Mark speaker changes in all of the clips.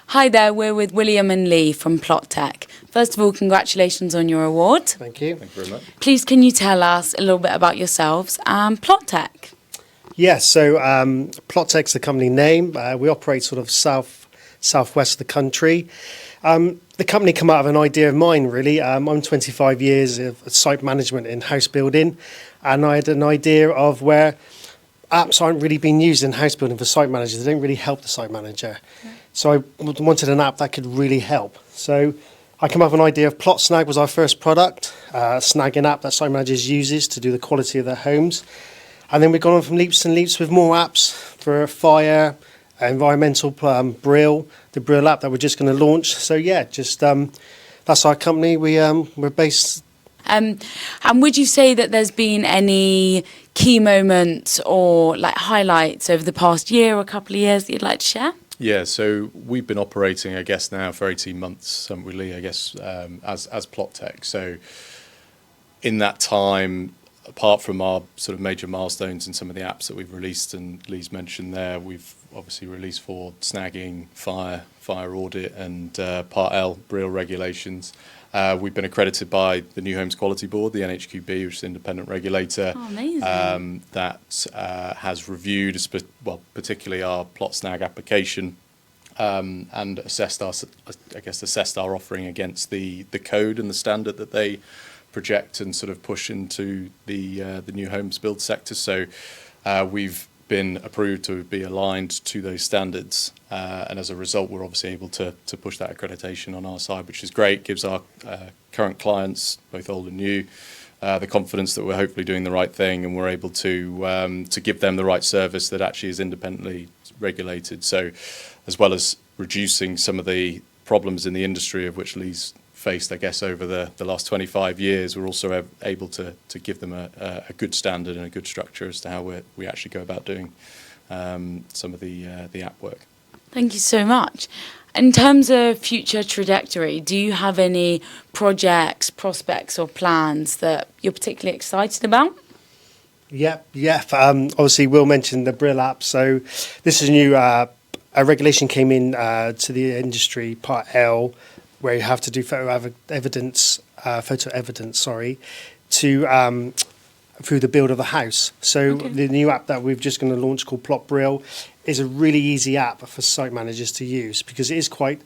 Speaker 1: Hi there, we're with William and Lee from Plot Tech. First of all, congratulations on your award.
Speaker 2: Thank you.
Speaker 3: Thank you very much.
Speaker 1: Please, can you tell us a little bit about yourselves and Plot Tech?
Speaker 2: Yes, so Plot Tech's the company name. We operate sort of southwest of the country. The company came out of an idea of mine, really. I'm 25 years of site management in house building, and I had an idea of where apps aren't really being used in house building for site managers. They don't really help the site manager. So I wanted an app that could really help. So I came up with an idea of Plot Snag was our first product, a snagging app that site managers uses to do the quality of their homes. And then we've gone on from leaps and leaps with more apps for fire, environmental, Brill, the Brill app that we're just going to launch. So yeah, just that's our company. We're based.
Speaker 1: And would you say that there's been any key moments or like highlights over the past year or a couple of years that you'd like to share?
Speaker 3: Yeah, so we've been operating, I guess, now for 18 months, haven't we, Lee, I guess, as Plot Tech. So in that time, apart from our sort of major milestones in some of the apps that we've released, and Lee's mentioned there, we've obviously released for snagging, fire audit, and Part L, Brill regulations. We've been accredited by the New Homes Quality Board, the NHQB, which is an independent regulator.
Speaker 1: Oh, amazing.
Speaker 3: That has reviewed, particularly our Plot Snag application, and assessed our offering against the code and the standard that they project and sort of push into the new homes build sector. So we've been approved to be aligned to those standards, and as a result we're obviously able to push that accreditation on our side, which is great. Gives our current clients, both old and new, the confidence that we're hopefully doing the right thing, and we're able to give them the right service that actually is independently regulated. So as well as reducing some of the problems in the industry of which Lee's faced, I guess, over the last 25 years, we're also able to give them a good standard and a good structure as to how we actually go about doing some of the app work.
Speaker 1: Thank you so much. In terms of future trajectory, do you have any projects, prospects or plans that you're particularly excited about?
Speaker 2: Yeah. Obviously, Will mentioned the Brill app. So this is new. A regulation came in to the industry, Part L, where you have to do photo evidence, to through the build of the house. So the new app that we've just going to launch, called Plot Brill, is a really easy app for site managers to use, because it's quite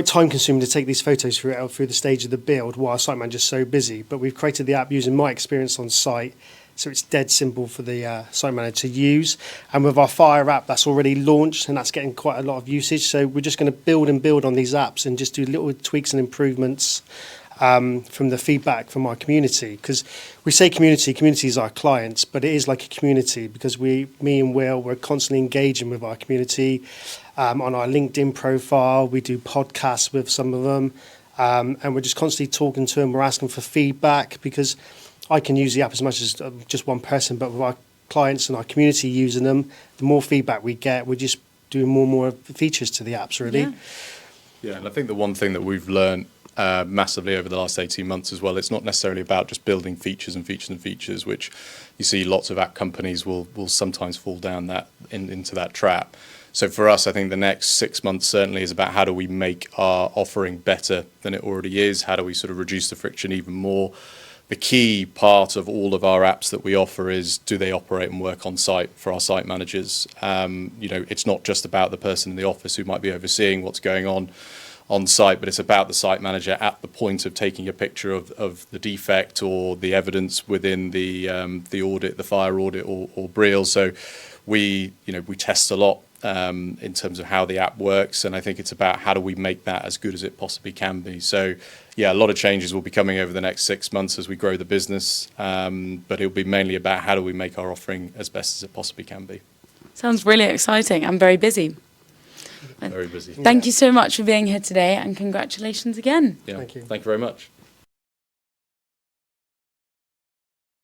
Speaker 2: time consuming to take these photos through the stage of the build while a site manager's so busy. But we've created the app using my experience on site, so it's dead simple for the site manager to use. And with our fire app, that's already launched and that's getting quite a lot of usage. So we're just going to build on these apps and just do little tweaks and improvements from the feedback from our community. Because we say community is our clients, but it is like a community, because me and Will, we're constantly engaging with our community on our LinkedIn profile. We do podcasts with some of them, and we're just constantly talking to them. We're asking for feedback, because I can use the app as much as just one person, but with our clients and our community using them, the more feedback we get, we're just doing more and more features to the apps, really.
Speaker 3: Yeah, and I think the one thing that we've learned massively over the last 18 months as well, it's not necessarily about just building features, which you see lots of app companies will sometimes fall down into that trap. So for us, I think the next 6 months certainly is about how do we make our offering better than it already is? How do we sort of reduce the friction even more? The key part of all of our apps that we offer is, do they operate and work on site for our site managers? It's not just about the person in the office who might be overseeing what's going on site, but it's about the site manager at the point of taking a picture of the defect or the evidence within the audit, the fire audit or Brill. So we test a lot in terms of how the app works, and I think it's about how do we make that as good as it possibly can be. So yeah, a lot of changes will be coming over the next 6 months as we grow the business, but it'll be mainly about how do we make our offering as best as it possibly can be.
Speaker 1: Sounds really exciting. I'm very busy.
Speaker 3: Very busy.
Speaker 1: Thank you so much for being here today, and congratulations again.
Speaker 3: Yeah, thank you very much.